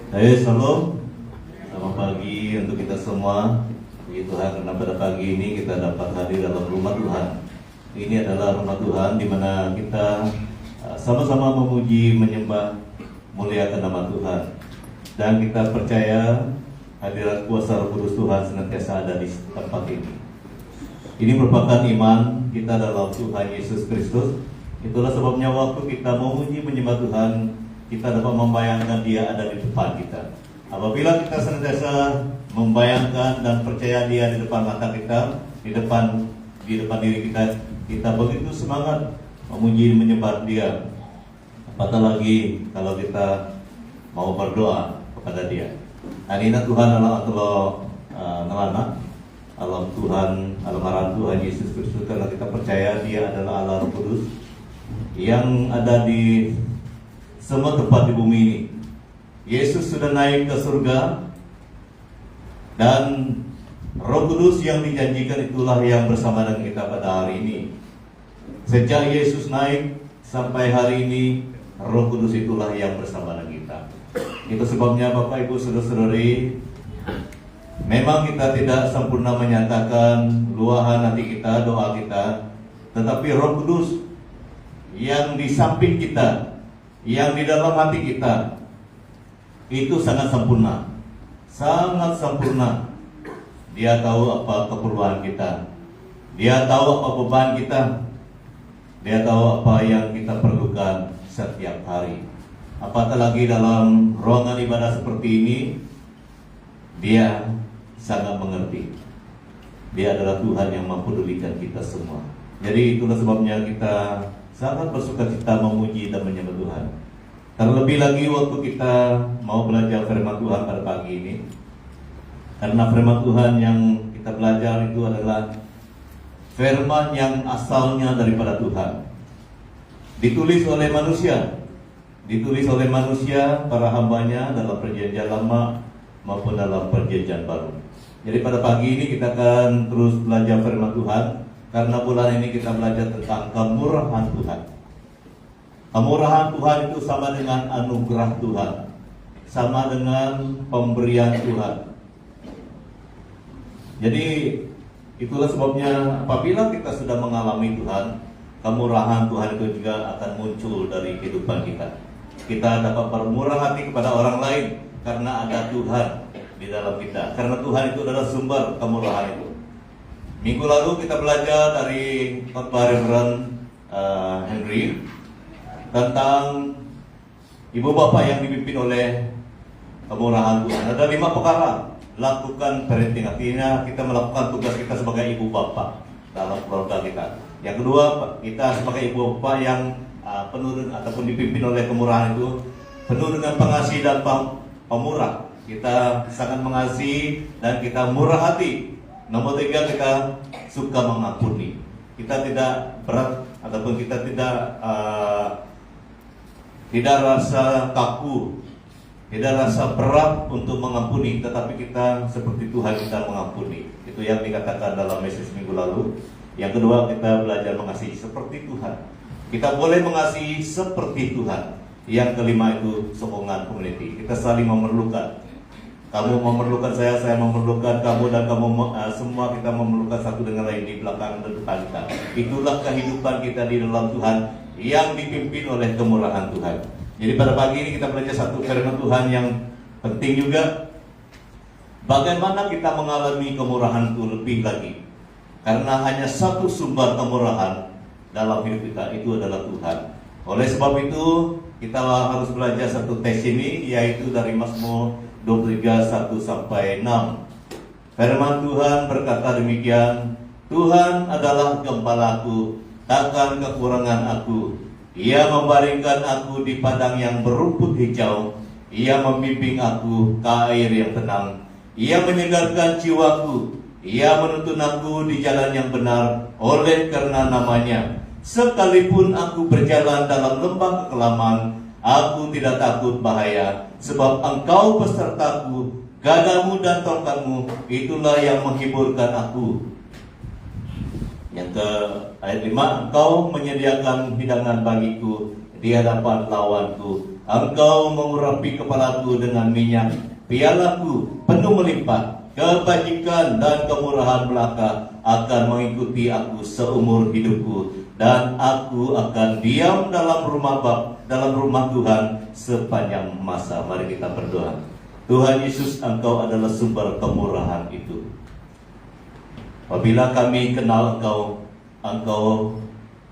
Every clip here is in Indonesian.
Hai, shalom. Selamat pagi untuk kita semua. Puji Tuhan karena pada pagi ini kita dapat hadir dalam rumah Tuhan. Ini adalah rumah Tuhan di mana kita sama-sama memuji, menyembah, muliakan nama Tuhan. Dan kita percaya hadirat kuasa Roh Kudus Tuhan senantiasa ada di tempat ini. Ini merupakan iman kita dalam Tuhan Yesus Kristus. Itulah sebabnya waktu kita memuji, menyembah Tuhan, kita dapat membayangkan Dia ada di depan kita. Apabila kita senantiasa membayangkan dan percaya Dia di depan mata kita, di depan diri kita begitu semangat memuji, menyembah Dia. Apatah lagi kalau kita mau berdoa kepada Dia. Hari ini Tuhan adalah ngelana alam Tuhan, alamaran Tuhan Yesus Kristus, karena kita percaya Dia adalah Allah Roh Kudus yang ada di semua tempat di bumi ini. Yesus sudah naik ke surga, dan Roh Kudus yang dijanjikan itulah yang bersama dengan kita pada hari ini. Sejak Yesus naik sampai hari ini, Roh Kudus itulah yang bersama dengan kita. Itu sebabnya Bapak Ibu Saudara-saudari, memang kita tidak sempurna menyatakan luahan hati kita, doa kita, tetapi Roh Kudus yang di samping kita, yang di dalam hati kita, itu sangat sempurna. Sangat sempurna. Dia tahu apa keperluan kita, Dia tahu apa beban kita, Dia tahu apa yang kita perlukan setiap hari. Apatah lagi dalam ruangan ibadah seperti ini, Dia sangat mengerti. Dia adalah Tuhan yang mempedulikan kita semua. Jadi itulah sebabnya kita sangat bersukacita memuji dan menyembah Tuhan. Terlebih lagi waktu kita mau belajar firman Tuhan pada pagi ini, karena firman Tuhan yang kita belajar itu adalah firman yang asalnya daripada Tuhan, ditulis oleh manusia, para hambanya dalam perjanjian lama maupun dalam perjanjian baru. Jadi pada pagi ini kita akan terus belajar firman Tuhan, karena bulan ini kita belajar tentang kemurahan Tuhan. Kemurahan Tuhan itu sama dengan anugerah Tuhan, sama dengan pemberian Tuhan. Jadi itulah sebabnya apabila kita sudah mengalami Tuhan, kemurahan Tuhan itu juga akan muncul dari kehidupan kita. Kita dapat bermurah hati kepada orang lain karena ada Tuhan di dalam kita. Karena Tuhan itu adalah sumber kemurahan itu. Minggu lalu kita belajar dari khotbah Reverend Henry tentang ibu bapak yang dipimpin oleh kemurahan Tuhan. Ada 5 perkara. Lakukan parenting, artinya kita melakukan tugas kita sebagai ibu bapak dalam keluarga kita. Yang kedua, kita sebagai ibu bapak yang penuh ataupun dipimpin oleh kemurahan itu penuh dengan pengasih dan pemurah. Kita sangat mengasihi dan kita murah hati. Nomor 3, kita suka mengampuni. Kita tidak berat ataupun kita tidak rasa kaku, tidak rasa berat untuk mengampuni, tetapi kita seperti Tuhan kita mengampuni. Itu yang dikatakan dalam message minggu lalu. Yang kedua, kita belajar mengasihi seperti Tuhan. Kita boleh mengasihi seperti Tuhan. Yang kelima itu sokongan community. Kita saling memerlukan. Kamu memerlukan saya memerlukan kamu, dan kamu semua kita memerlukan satu dengan lain di belakang dan depan kita. Itulah kehidupan kita di dalam Tuhan yang dipimpin oleh kemurahan Tuhan. Jadi pada pagi ini kita belajar satu firman Tuhan yang penting juga. Bagaimana kita mengalami kemurahan itu lebih lagi. Karena hanya satu sumber kemurahan dalam hidup kita, itu adalah Tuhan. Oleh sebab itu kita harus belajar satu teks ini, yaitu dari Mazmur 23, 1-6. Firman Tuhan berkata demikian, Tuhan adalah gembalaku, takkan kekurangan aku. Ia membaringkan aku di padang yang berumput hijau. Ia membimbing aku ke air yang tenang. Ia menyegarkan jiwaku. Ia menuntun aku di jalan yang benar oleh karena namanya. Sekalipun aku berjalan dalam lembah kekelaman, aku tidak takut bahaya, sebab Engkau besertaku, gadamu dan tongkatmu, itulah yang menghiburkan aku. Yang ke ayat 5, Engkau menyediakan hidangan bagiku di hadapan lawanku. Engkau mengurapi kepalaku dengan minyak, pialaku penuh melimpah. Kebajikan dan kemurahan belaka akan mengikuti aku seumur hidupku, dan aku akan diam dalam rumah Tuhan sepanjang masa. Mari kita berdoa. Tuhan Yesus, Engkau adalah sumber kemurahan itu. Apabila kami kenal Engkau, Engkau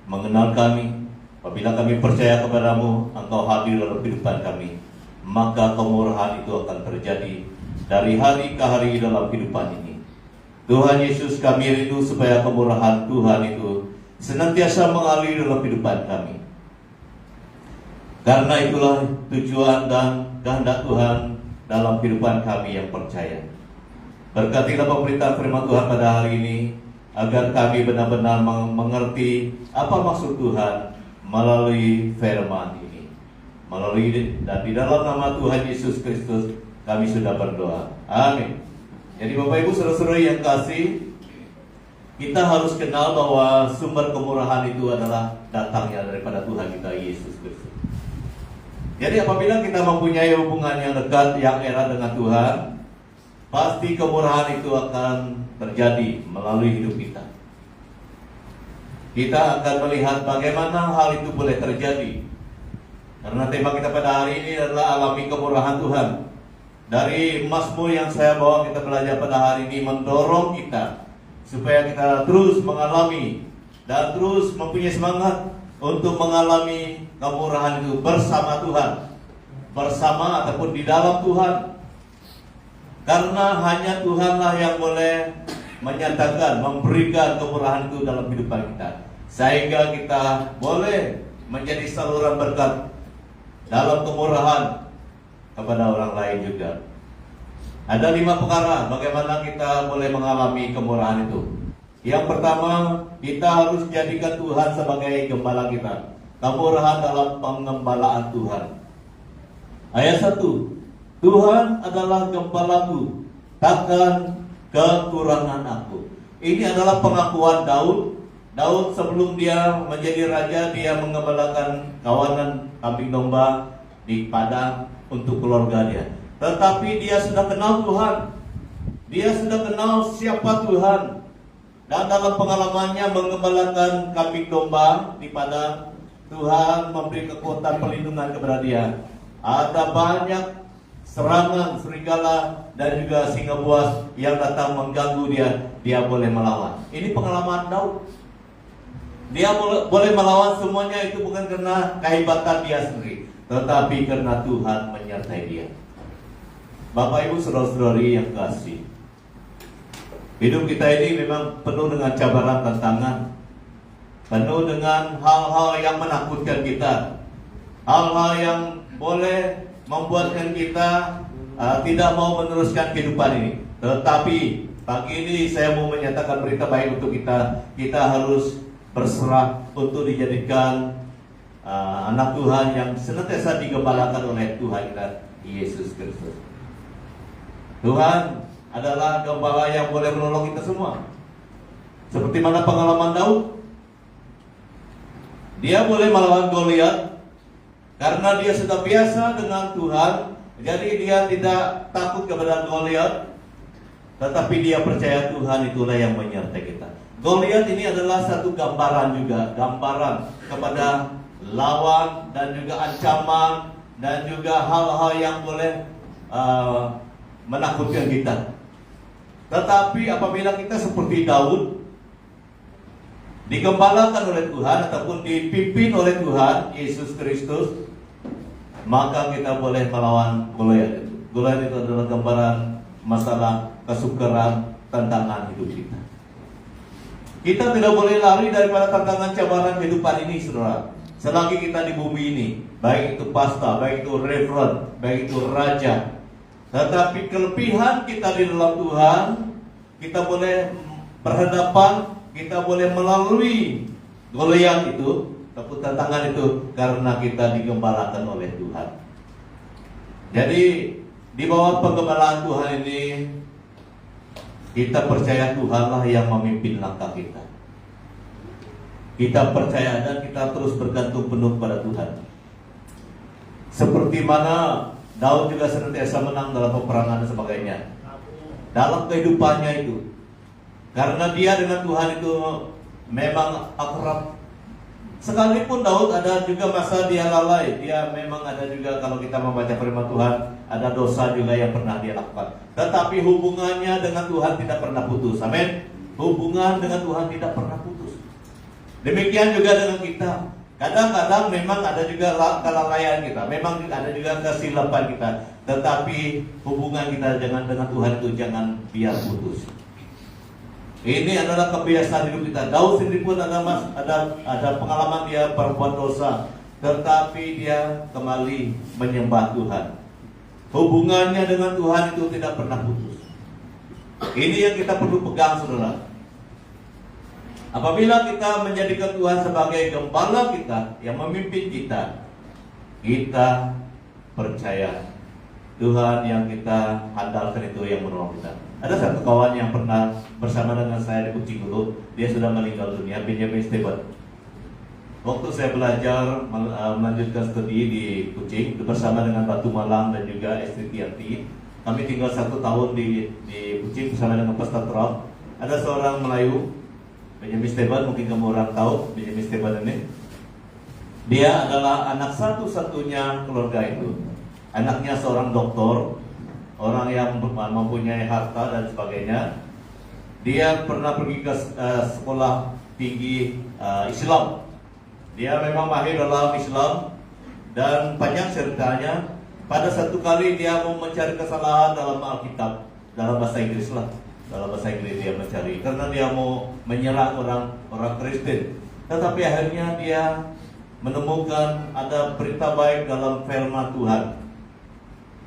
mengenal kami. Apabila kami percaya kepadamu, Engkau hadir dalam kehidupan kami, maka kemurahan itu akan terjadi dari hari ke hari dalam kehidupan ini. Tuhan Yesus, kami rindu supaya kemurahan Tuhan itu senantiasa mengalir dalam kehidupan kami. Karena itulah tujuan dan kehendak Tuhan dalam kehidupan kami yang percaya. Berkatilah pemberitaan firman Tuhan pada hari ini, agar kami benar-benar mengerti apa maksud Tuhan melalui firman ini. Dan di dalam nama Tuhan Yesus Kristus kami sudah berdoa. Amin. Jadi Bapak Ibu saudara-saudara yang kasih, kita harus kenal bahwa sumber kemurahan itu adalah datangnya daripada Tuhan kita Yesus Kristus. Jadi apabila kita mempunyai hubungan yang dekat, yang erat dengan Tuhan, pasti kemurahan itu akan terjadi melalui hidup kita. Kita akan melihat bagaimana hal itu boleh terjadi. Karena tema kita pada hari ini adalah alami kemurahan Tuhan. Dari Mazmur yang saya bawa kita belajar pada hari ini mendorong kita supaya kita terus mengalami dan terus mempunyai semangat untuk mengalami kemurahan itu bersama Tuhan, bersama ataupun di dalam Tuhan. Karena hanya Tuhanlah yang boleh menyatakan, memberikan kemurahan itu dalam kehidupan kita, sehingga kita boleh menjadi saluran berkat dalam kemurahan kepada orang lain juga. Ada 5 perkara bagaimana kita boleh mengalami kemurahan itu. Yang pertama, kita harus jadikan Tuhan sebagai gembala kita. Kemurahan dalam pengembalaan Tuhan. Ayat 1, Tuhan adalah gembalaku, takkan kekurangan aku. Ini adalah pengakuan Daud. Daud sebelum dia menjadi raja, dia mengembalakan kawanan kambing domba di padang untuk keluarga dia. Tetapi dia sudah kenal Tuhan. Dia sudah kenal siapa Tuhan. Dan dalam pengalamannya mengembalakan kambing domba di padang, Tuhan memberi kekuatan perlindungan kepada dia. Ada banyak serangan serigala dan juga singa buas yang datang mengganggu dia. Dia boleh melawan. Ini pengalaman Daud. Dia boleh melawan semuanya itu bukan karena kehebatan dia sendiri, tetapi karena Tuhan menyertai dia. Bapak Ibu saudara-saudari yang kasih, hidup kita ini memang penuh dengan cabaran, tantangan, penuh dengan hal-hal yang menakutkan kita, hal-hal yang boleh membuatkan kita tidak mau meneruskan kehidupan ini. Tetapi pagi ini saya mau menyatakan berita baik untuk kita. Kita harus berserah untuk dijadikan anak Tuhan yang senantiasa digembalakan oleh Tuhan kita Yesus Kristus. Tuhan adalah gembala yang boleh menolong kita semua. Seperti mana pengalaman Daud, dia boleh melawan Goliat karena dia sudah biasa dengan Tuhan. Jadi dia tidak takut kepada Goliat, tetapi dia percaya Tuhan itulah yang menyertai kita. Goliat ini adalah satu gambaran juga, gambaran kepada lawan dan juga ancaman dan juga hal-hal yang boleh menakutkan kita. Tetapi apabila kita seperti Daud, digembalakan oleh Tuhan ataupun dipimpin oleh Tuhan Yesus Kristus, maka kita boleh melawan Goliat itu. Goliat itu adalah gambaran masalah kesukaran, tantangan hidup kita. Kita tidak boleh lari daripada tantangan cabaran kehidupan ini, saudara. Selagi kita di bumi ini, baik itu pasta, baik itu reverend, baik itu raja. Tetapi kelebihan kita di dalam Tuhan, kita boleh berhadapan, kita boleh melalui Goliat itu, ataupun tantangan itu, karena kita digembalakan oleh Tuhan. Jadi di bawah penggembalaan Tuhan ini, kita percaya Tuhanlah yang memimpin langkah kita. Kita percaya dan kita terus bergantung penuh pada Tuhan. Seperti mana Daud juga senantiasa menang dalam peperangan dan sebagainya. Dalam kehidupannya itu, karena dia dengan Tuhan itu memang akrab. Sekalipun Daud ada juga masa dia lalai, dia memang ada juga, kalau kita membaca firman Tuhan, ada dosa juga yang pernah dia lakukan. Tetapi hubungannya dengan Tuhan tidak pernah putus. Amin. Hubungan dengan Tuhan tidak pernah putus. Demikian juga dengan kita. Kadang-kadang memang ada juga kelalaian kita, memang ada juga kesilapan kita. Tetapi hubungan kita dengan Tuhan itu jangan biar putus. Ini adalah kebiasaan hidup kita. Daud sendiri pun ada pengalaman dia berbuat dosa, tetapi dia kembali menyembah Tuhan. Hubungannya dengan Tuhan itu tidak pernah putus. Ini yang kita perlu pegang, saudara. Apabila kita menjadikan Tuhan sebagai gembala kita, yang memimpin kita, kita percaya Tuhan yang kita andalkan itu yang menolong kita. Ada satu kawan yang pernah bersama dengan saya di Kucing dulu, dia sudah meninggal dunia, Benjamin Stewart. Waktu saya belajar melanjutkan studi di Kucing bersama dengan Batu Malang dan juga Estri Tianti, kami tinggal 1 tahun di Kucing bersama dengan Pastor Trump. Ada seorang Melayu, Benjamin Stewart, mungkin kamu orang tahu Benjamin Stewart ini. Dia adalah anak satu-satunya keluarga itu. Anaknya seorang doktor, orang yang mempunyai harta dan sebagainya. Dia pernah pergi ke sekolah tinggi Islam. Dia memang mahir dalam Islam. Dan panjang ceritanya, pada satu kali dia mau mencari kesalahan dalam Alkitab, dalam bahasa Inggris lah. Dalam bahasa Inggris dia mencari, karena dia mau menyerang orang Kristen. Tetapi akhirnya dia menemukan ada berita baik dalam firman Tuhan.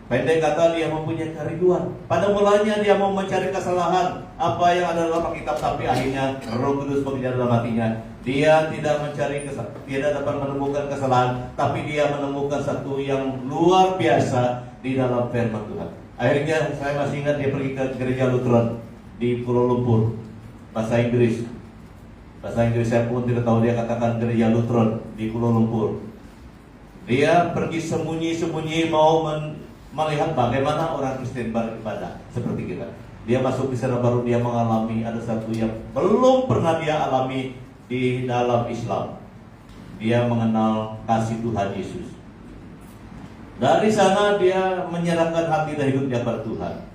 Pendek kata, dia mempunyai kerinduan. Pada mulanya dia mau mencari kesalahan apa yang ada dalam Alkitab, tapi akhirnya Roh Kudus bekerja dalam hatinya. Dia tidak mencari tidak dapat menemukan kesalahan, tapi dia menemukan satu yang luar biasa di dalam firman Tuhan. Akhirnya saya masih ingat dia pergi ke gereja Lutheran di Kuala Lumpur, bahasa Inggris saya pun tidak tahu, dia katakan gereja Lutheran di Kuala Lumpur. Dia pergi sembunyi-sembunyi mau melihat bagaimana orang Kristen beribadah seperti kita. Dia masuk di sana, baru dia mengalami ada satu yang belum pernah dia alami di dalam Islam. Dia mengenal kasih Tuhan Yesus. Dari sana dia menyerahkan hati dan hidupnya pada Tuhan.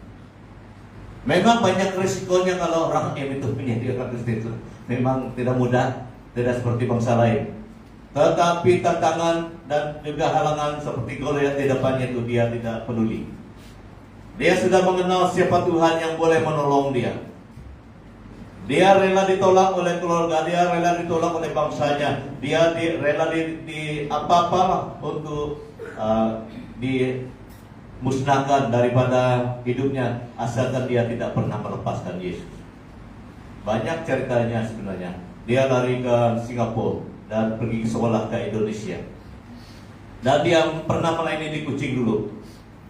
Memang banyak risikonya kalau orang yang itu menjadi orang Kristen. Memang tidak mudah, tidak seperti bangsa lain. Tetapi tantangan dan juga halangan seperti Goliat di depannya itu dia tidak peduli. Dia sudah mengenal siapa Tuhan yang boleh menolong dia. Dia rela ditolak oleh keluarga, dia rela ditolak oleh bangsanya, dia rela di apa-apa untuk dimusnahkan daripada hidupnya, asalkan dia tidak pernah melepaskan Yesus. Banyak ceritanya sebenarnya. Dia lari ke Singapura dan pergi ke sekolah ke Indonesia. Dan dia pernah melayani di Kucing dulu.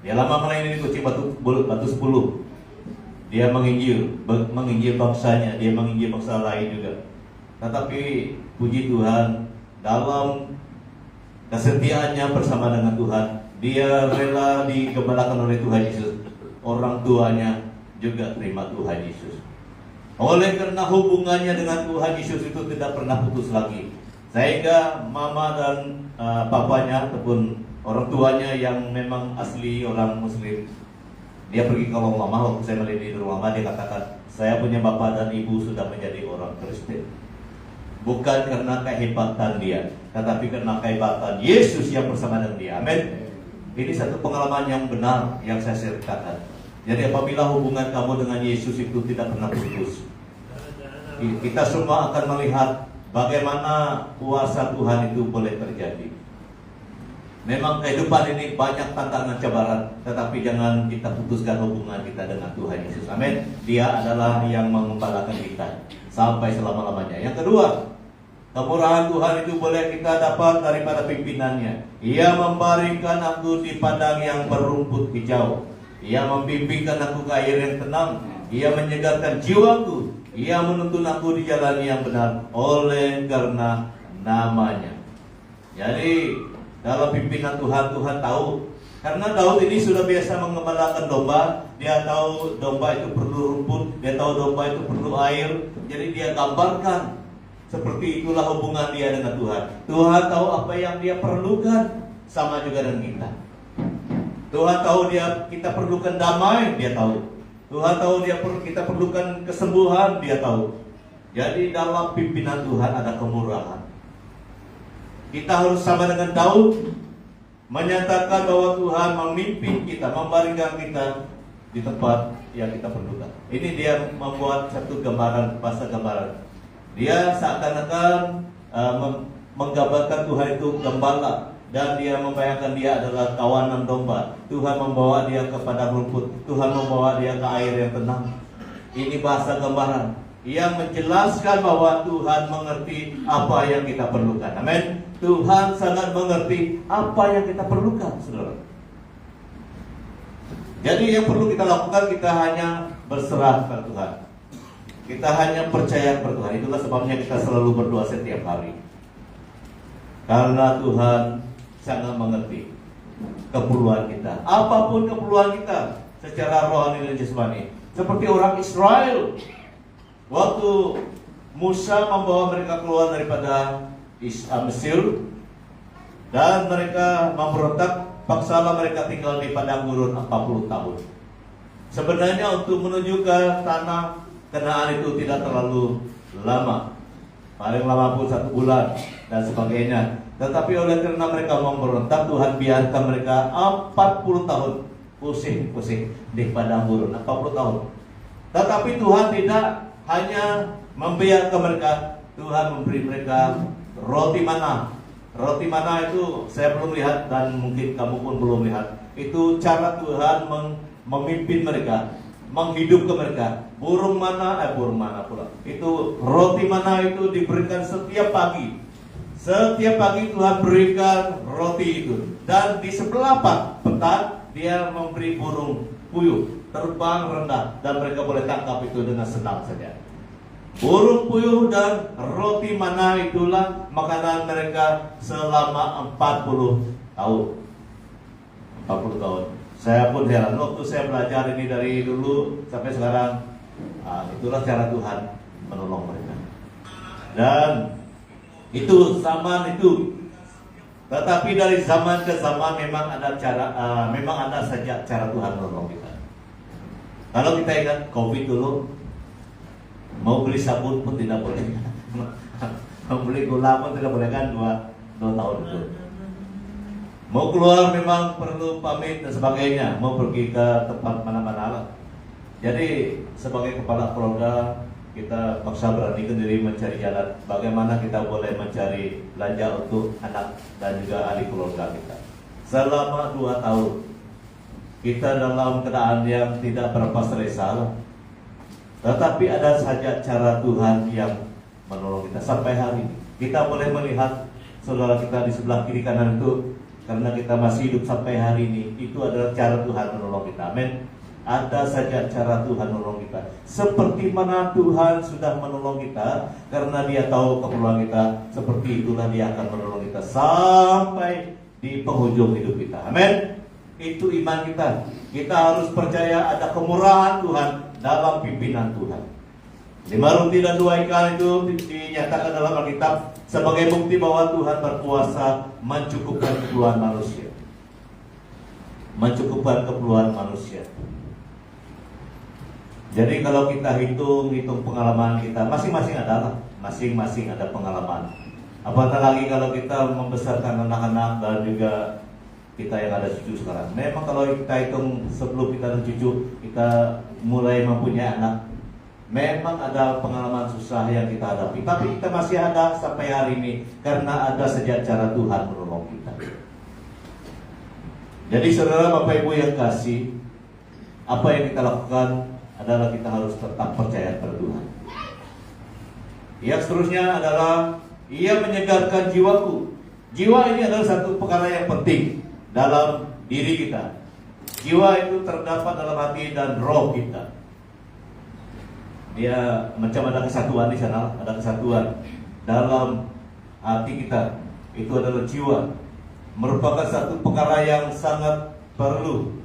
Dia lama melayani di Kucing Batu 10. Dia menginjil bangsanya, dia menginjil bangsa lain juga. Tetapi puji Tuhan, dalam kesetiaannya bersama dengan Tuhan, dia rela digembalakan oleh Tuhan Yesus. Orang tuanya juga terima Tuhan Yesus. Oleh karena hubungannya dengan Tuhan Yesus itu tidak pernah putus lagi, sehingga mama dan papanya ataupun orang tuanya yang memang asli orang Muslim, dia pergi ke rumah mama. Waktu saya melihat di rumah mama, dia katakan, saya punya bapak dan ibu sudah menjadi orang Kristen. Bukan karena kehebatan dia, tetapi karena kehebatan Yesus yang bersama dengan dia. Amin. Ini satu pengalaman yang benar yang saya ceritakan. Jadi apabila hubungan kamu dengan Yesus itu tidak pernah putus, kita semua akan melihat bagaimana kuasa Tuhan itu boleh terjadi. Memang kehidupan ini banyak tantangan cabaran, tetapi jangan kita putuskan hubungan kita dengan Tuhan Yesus. Amin. Dia adalah yang mengembalakan kita sampai selama-lamanya. Yang kedua, kemurahan Tuhan itu boleh kita dapat daripada pimpinannya. Ia membaringkan aku di padang yang berumput hijau. Ia membimbingkan aku ke air yang tenang. Ia menyegarkan jiwaku. Ia menuntun aku di jalan yang benar oleh karena namanya. Jadi dalam pimpinan Tuhan. Tuhan tahu. Karena Daud ini sudah biasa mengembalakan domba. Dia tahu domba itu perlu rumput, dia tahu domba itu perlu air. Jadi dia gambarkan seperti itulah hubungan dia dengan Tuhan. Tuhan tahu apa yang dia perlukan, sama juga dengan kita. Tuhan tahu kita perlukan damai, dia tahu. Tuhan tahu kita perlukan kesembuhan, dia tahu. Jadi dalam pimpinan Tuhan ada kemurahan. Kita harus sama dengan Daud, menyatakan bahwa Tuhan memimpin kita, membaringkan kita di tempat yang kita perlukan. Ini dia membuat satu gambaran, bahasa gambaran. Dia seakan-akan menggambarkan Tuhan itu gembala, dan dia membayangkan dia adalah kawanan domba. Tuhan membawa dia kepada rumput, Tuhan membawa dia ke air yang tenang. Ini bahasa gambaran yang menjelaskan bahwa Tuhan mengerti apa yang kita perlukan. Amin. Tuhan sangat mengerti apa yang kita perlukan, saudara. Jadi yang perlu kita lakukan, kita hanya berserah kepada Tuhan. Kita hanya percaya kepada Tuhan. Itulah sebabnya kita selalu berdoa setiap hari. Karena Tuhan sangat mengerti keperluan kita. Apapun keperluan kita secara rohani dan jasmani. Seperti orang Israel, waktu Musa membawa mereka keluar daripada Mesir, dan mereka memberontak, paksalah mereka tinggal di padang gurun 40 tahun. Sebenarnya untuk menuju ke tanah Kanaan itu tidak terlalu lama, paling lama pun 1 bulan dan sebagainya. Tetapi oleh karena mereka memberontak, Tuhan biarkan mereka 40 tahun pusing-pusing di padang gurun 40 tahun. Tetapi Tuhan tidak hanya membiarkan mereka, Tuhan memberi mereka roti mana. Roti mana itu saya belum lihat, dan mungkin kamu pun belum lihat. Itu cara Tuhan memimpin mereka, menghidupkan mereka. Burung mana pula. Itu roti mana itu diberikan setiap pagi. Setiap pagi Tuhan berikan roti itu. Dan di sebelah petang dia memberi burung puyuh terbang rendah, dan mereka boleh tangkap itu dengan senang saja. Burung puyuh dan roti mana itulah makanan mereka selama 40 tahun. 40 tahun. Saya pun heran waktu saya belajar ini dari dulu sampai sekarang. Itulah cara Tuhan menolong mereka. Dan itu zaman itu. Tetapi dari zaman ke zaman memang ada saja cara Tuhan menolong kita. Kalau kita ingat COVID dulu, mau beli sabun pun tidak boleh, mau beli gula pun tidak boleh kan, 2 tahun itu. Mau keluar memang perlu pamit dan sebagainya, mau pergi ke tempat mana-mana. Jadi sebagai kepala keluarga kita paksa beranikan diri mencari jalan bagaimana kita boleh mencari belanja untuk anak dan juga ahli keluarga kita. Selama 2 tahun kita dalam keadaan yang tidak berapa selesa. Tetapi ada saja cara Tuhan yang menolong kita sampai hari ini. Kita boleh melihat saudara kita di sebelah kiri kanan itu, karena kita masih hidup sampai hari ini. Itu adalah cara Tuhan menolong kita. Amin. Ada saja cara Tuhan menolong kita. Seperti mana Tuhan sudah menolong kita, karena Dia tahu keperluan kita. Seperti itulah Dia akan menolong kita sampai di penghujung hidup kita. Amin. Itu iman kita. Kita harus percaya ada kemurahan Tuhan dalam pimpinan Tuhan. 5 roti dan 2 ikan itu dinyatakan dalam Alkitab sebagai bukti bahwa Tuhan berkuasa mencukupkan keperluan manusia. Mencukupkan keperluan manusia. Jadi kalau kita hitung pengalaman kita, masing-masing ada pengalaman. Apatah lagi kalau kita membesarkan anak-anak dan juga kita yang ada cucu sekarang. Memang kalau kita hitung sebelum kita ada cucu, kita mulai mempunyai anak, memang ada pengalaman susah yang kita hadapi. Tapi kita masih ada sampai hari ini karena ada sejak cara Tuhan menolong kita. Jadi saudara, Bapak Ibu yang kasih, apa yang kita lakukan adalah kita harus tetap percaya pada Tuhan. Yang seterusnya adalah Ia menyegarkan jiwaku. Jiwa ini adalah satu perkara yang penting dalam diri kita. Jiwa itu terdapat dalam hati dan roh kita. Dia macam ada kesatuan di sana, ada kesatuan dalam hati kita. Itu adalah jiwa. merupakan satu perkara yang sangat perlu.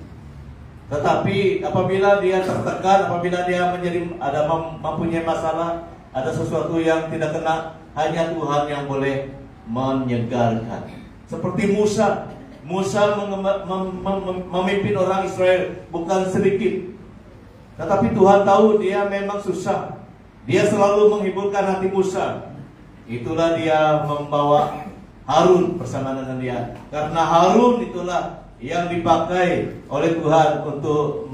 Tetapi apabila dia tertekan, apabila dia mempunyai masalah, ada sesuatu yang tidak kena, hanya Tuhan yang boleh menyegarkan. Seperti Musa memimpin orang Israel bukan sedikit, tetapi Tuhan tahu dia memang susah. Dia selalu menghiburkan hati Musa. Itulah dia membawa Harun bersama dengan dia, karena Harun itulah yang dipakai oleh Tuhan untuk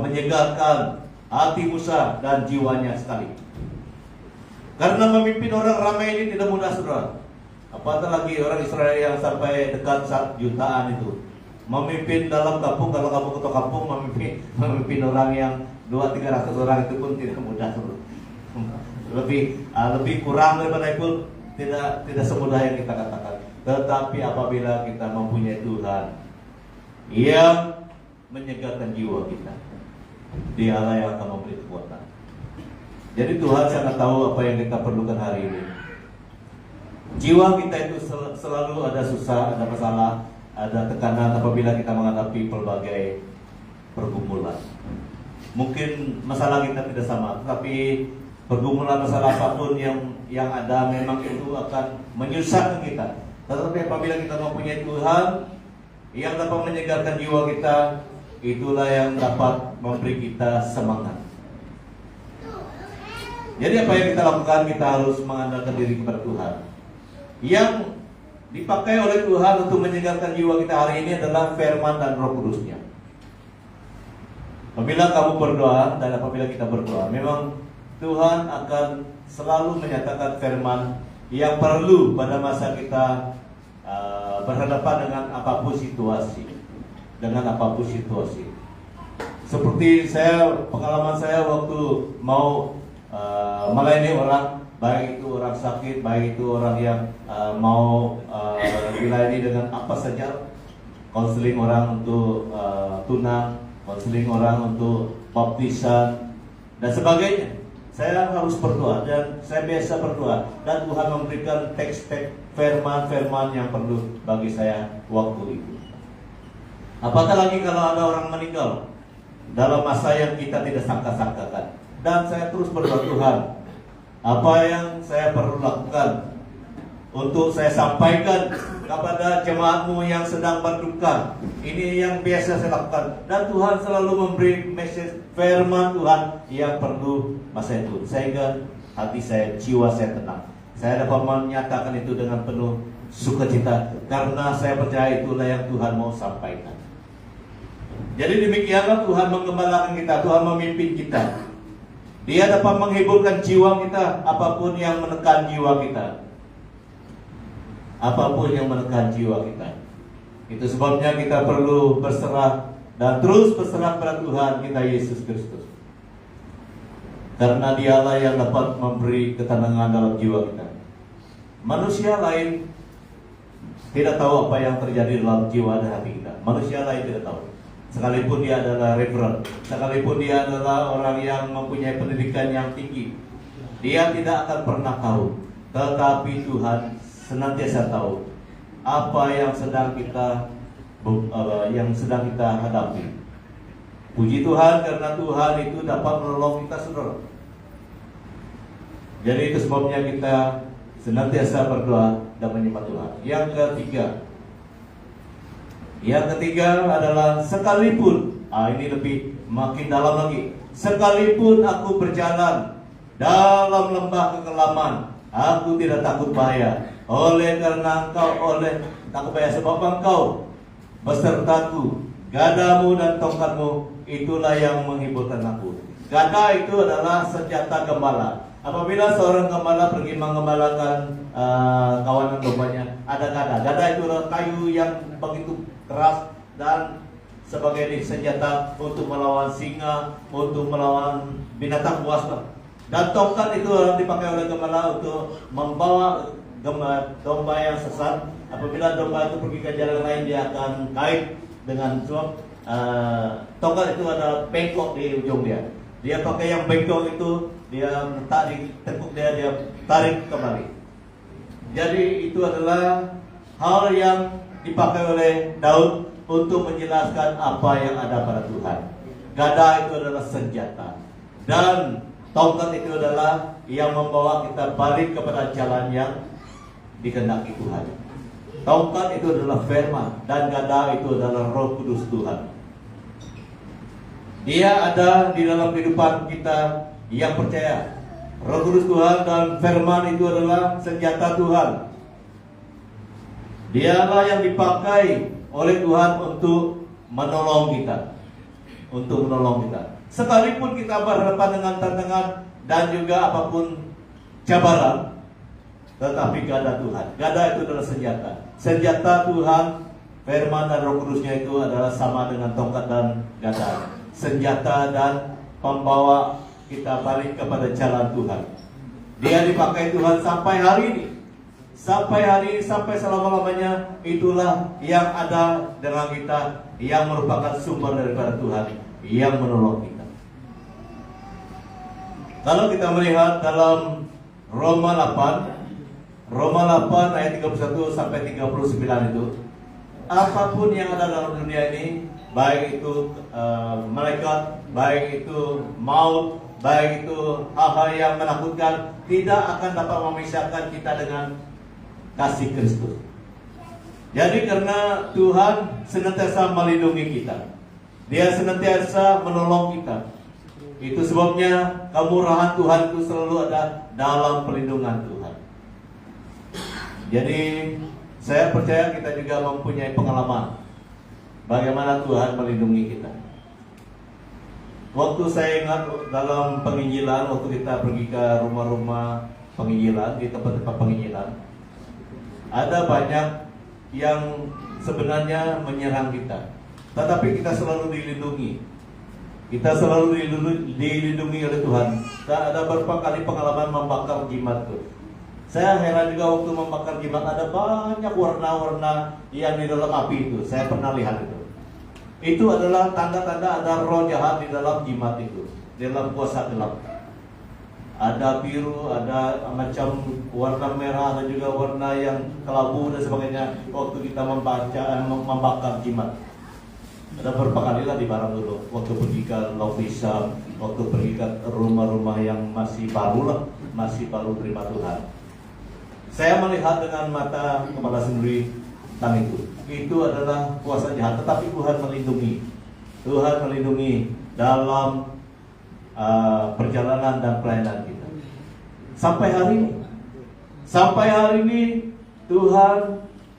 menyegarkan hati Musa dan jiwanya sekali. Karena memimpin orang ramai ini tidak mudah, saudara. Apatah lagi orang Israel yang sampai dekat 1 jutaan itu. Memimpin dalam kampung, kalau kampung atau kampung, memimpin orang yang 200-300 orang itu pun tidak mudah, saudara. Lebih kurang daripada itu, tidak semudah yang kita katakan. Tetapi apabila kita mempunyai Tuhan yang menyegarkan jiwa kita, Dialah yang akan memberi kekuatan. Jadi Tuhan sangat tahu apa yang kita perlukan hari ini. Jiwa kita itu selalu ada susah, ada masalah, ada tekanan apabila kita menghadapi berbagai pergumulan. Mungkin masalah kita tidak sama, tetapi pergumulan masalah apapun yang ada memang itu akan menyusahkan kita. Tetapi apabila kita mempunyai Tuhan yang dapat menyegarkan jiwa kita, itulah yang dapat memberi kita semangat. Jadi apa yang kita lakukan? Kita harus mengandalkan diri kepada Tuhan. Yang dipakai oleh Tuhan untuk menyegarkan jiwa kita hari ini adalah firman dan Roh Kudus-Nya. Apabila kamu berdoa dan apabila kita berdoa, memang Tuhan akan selalu menyatakan firman yang perlu pada masa kita berhadapan dengan apapun situasi. Seperti pengalaman saya waktu mau melayani orang, baik itu orang sakit, baik itu orang yang mau dilayani dengan apa saja, konseling orang untuk tunang, konseling orang untuk baptisan dan sebagainya. Saya harus berdoa dan saya biasa berdoa, dan Tuhan memberikan teks-teks firman-firman yang perlu bagi saya waktu itu. Apatah lagi kalau ada orang meninggal dalam masa yang kita tidak sangka-sangkakan. Dan saya terus berdoa, Tuhan, apa yang saya perlu lakukan untuk saya sampaikan kepada jemaatmu yang sedang berduka. Ini yang biasa saya lakukan. Dan Tuhan selalu memberi message firman Tuhan yang perlu masa itu, sehingga hati saya, jiwa saya tenang. Saya dapat menyatakan itu dengan penuh sukacita, karena saya percaya itulah yang Tuhan mau sampaikan. Jadi demikianlah Tuhan menggembalakan kita, Tuhan memimpin kita. Dia dapat menghiburkan jiwa kita, apapun yang menekan jiwa kita. Apapun yang menekan jiwa kita. Itu sebabnya kita perlu berserah dan terus berserah pada Tuhan kita Yesus Kristus. Karena Dialah yang dapat memberi ketenangan dalam jiwa kita. Manusia lain tidak tahu apa yang terjadi dalam jiwa dan hati kita. Manusia lain tidak tahu. Sekalipun dia adalah reverend, sekalipun dia adalah orang yang mempunyai pendidikan yang tinggi, dia tidak akan pernah tahu. Tetapi Tuhan senantiasa tahu apa yang sedang kita hadapi. Puji Tuhan, karena Tuhan itu dapat menolong kita, saudara. Jadi itu sebabnya kita senantiasa berdoa dan menyembah Tuhan. Yang ketiga adalah sekalipun, ini lebih makin dalam lagi. Sekalipun aku berjalan dalam lembah kekelaman, aku tidak takut bahaya. Takut bahaya sebab Engkau besertaku, gadamu dan tongkatmu, itulah yang menghiburkan aku. Gada itu adalah senjata gembala. Apabila seorang gembala pergi mengembalakan kawanan dombanya, ada gada. Gada itu adalah kayu yang begitu keras dan sebagai senjata untuk melawan singa, untuk melawan binatang buas. Dan tongkat itu dipakai oleh gembala untuk membawa domba yang sesat. Apabila domba itu pergi ke jalan lain, dia akan kait dengan suap. Tongkat itu ada bengkok di ujung dia. Dia pakai yang bengkok itu, dia letak di tekuk dia tarik kembali. Jadi itu adalah hal yang dipakai oleh Daud untuk menjelaskan apa yang ada pada Tuhan. Gada itu adalah senjata, dan tongkat itu adalah yang membawa kita balik kepada jalan yang dikehendaki Tuhan. Tongkat itu adalah firman, dan gada itu adalah Roh Kudus Tuhan. Dia ada di dalam kehidupan kita yang percaya. Roh Kudus Tuhan dan firman itu adalah senjata Tuhan. Dialah yang dipakai oleh Tuhan untuk menolong kita. Untuk menolong kita. Sekalipun kita berhadapan dengan tantangan dan juga apapun cabaran, tetapi gada Tuhan. Gada itu adalah senjata. Senjata Tuhan, firman dan Roh Kudusnya itu adalah sama dengan tongkat dan gada. Senjata dan pembawa kita balik kepada jalan Tuhan. Dia dipakai Tuhan sampai hari ini. Sampai hari ini, sampai selama-lamanya. Itulah yang ada dengan kita, yang merupakan sumber daripada Tuhan, yang menolong kita. Kalau kita melihat dalam Roma 8 ayat 31 sampai 39 itu, apapun yang ada dalam dunia ini, baik itu malaikat, baik itu maut, baik itu hal-hal yang menakutkan, tidak akan dapat memisahkan kita dengan kasih Kristus. Jadi karena Tuhan senantiasa melindungi kita, Dia senantiasa menolong kita. Itu sebabnya kemurahan Tuhan itu selalu ada dalam perlindungan Tuhan. Jadi saya percaya kita juga mempunyai pengalaman bagaimana Tuhan melindungi kita. Waktu saya ingat dalam penginjilan, waktu kita pergi ke rumah-rumah penginjilan, di tempat-tempat penginjilan, ada banyak yang sebenarnya menyerang kita, tetapi kita selalu dilindungi. Kita selalu dilindungi oleh Tuhan. Dan ada beberapa kali pengalaman membakar jimat tuh. Saya heran juga waktu membakar jimat, ada banyak warna-warna yang di dalam api itu. Saya pernah lihat itu. Itu adalah tanda-tanda ada roh jahat di dalam jimat itu, di dalam kuasa gelap. Ada biru, ada macam warna merah, ada juga warna yang kelabu dan sebagainya. Waktu kita membakar jimat, ada beberapa kali lah di barang dulu. Waktu pergi ke Lovisa, waktu pergi ke rumah-rumah yang masih baru lah, masih baru terima Tuhan. Saya melihat dengan mata kepala sendiri tentang itu. Itu adalah kuasa jahat, tetapi Tuhan melindungi. Tuhan melindungi dalam perjalanan dan pelayanan kita. Sampai hari ini Tuhan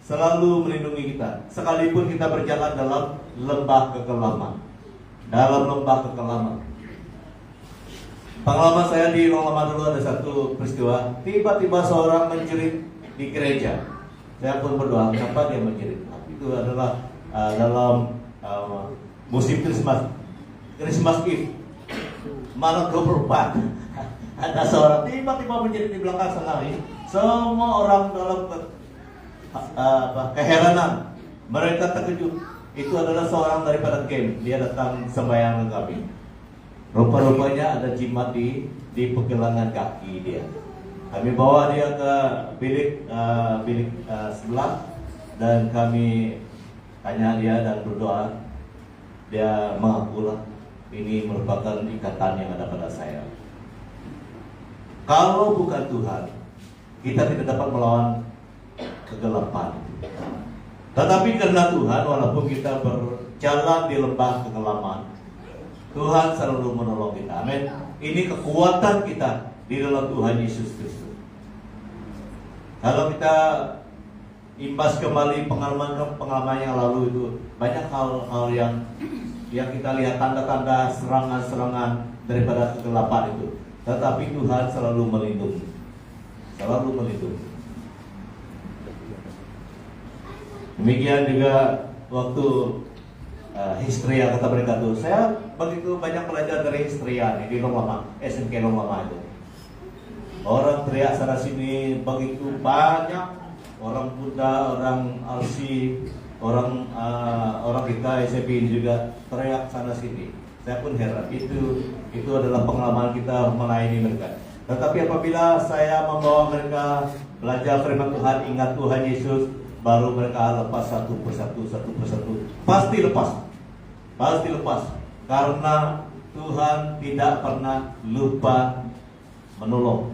selalu melindungi kita. Sekalipun kita berjalan dalam lembah kekelaman. Pengalaman saya di Roma dulu ada satu peristiwa. Tiba-tiba seorang menjerit di gereja. Saya pun berdoa, kenapa dia menjerit? Itu adalah dalam musim Christmas Eve, malam 24. Ada seorang tiba-tiba menjerit di belakang sana. Semua orang dalam keheranan. Mereka terkejut. Itu adalah seorang daripada camp. Dia datang sembahyang ke kami. Rupa-rupanya ada jimat di pergelangan kaki dia. Kami bawa dia ke bilik sebelah, dan kami tanya dia dan berdoa. Dia mengakulah ini merupakan ikatan yang ada pada saya. Kalau bukan Tuhan, kita tidak dapat melawan kegelapan. Tetapi karena Tuhan, walaupun kita berjalan di lembah kegelapan, Tuhan selalu menolong kita. Amin. Ini kekuatan kita di dalam Tuhan Yesus Kristus. Kalau kita imbas kembali pengalaman yang lalu itu, banyak hal-hal yang kita lihat tanda-tanda serangan-serangan daripada kegelapan itu. Tetapi Tuhan selalu melindungi. Selalu melindungi. Demikian juga waktu Histria, kata mereka tuh. Saya begitu banyak belajar dari Histria nih, di Longlama, SMK Longlama itu. Orang teriak sana sini begitu banyak, orang Buddha, orang Alsi, orang kita SMP juga teriak sana sini. Saya pun heran. Itu adalah pengalaman kita melayani mereka. Tetapi apabila saya membawa mereka belajar firman Tuhan, ingat Tuhan Yesus, baru mereka lepas satu persatu, satu persatu. Pasti lepas. Pasti lepas. Karena Tuhan tidak pernah lupa menolong.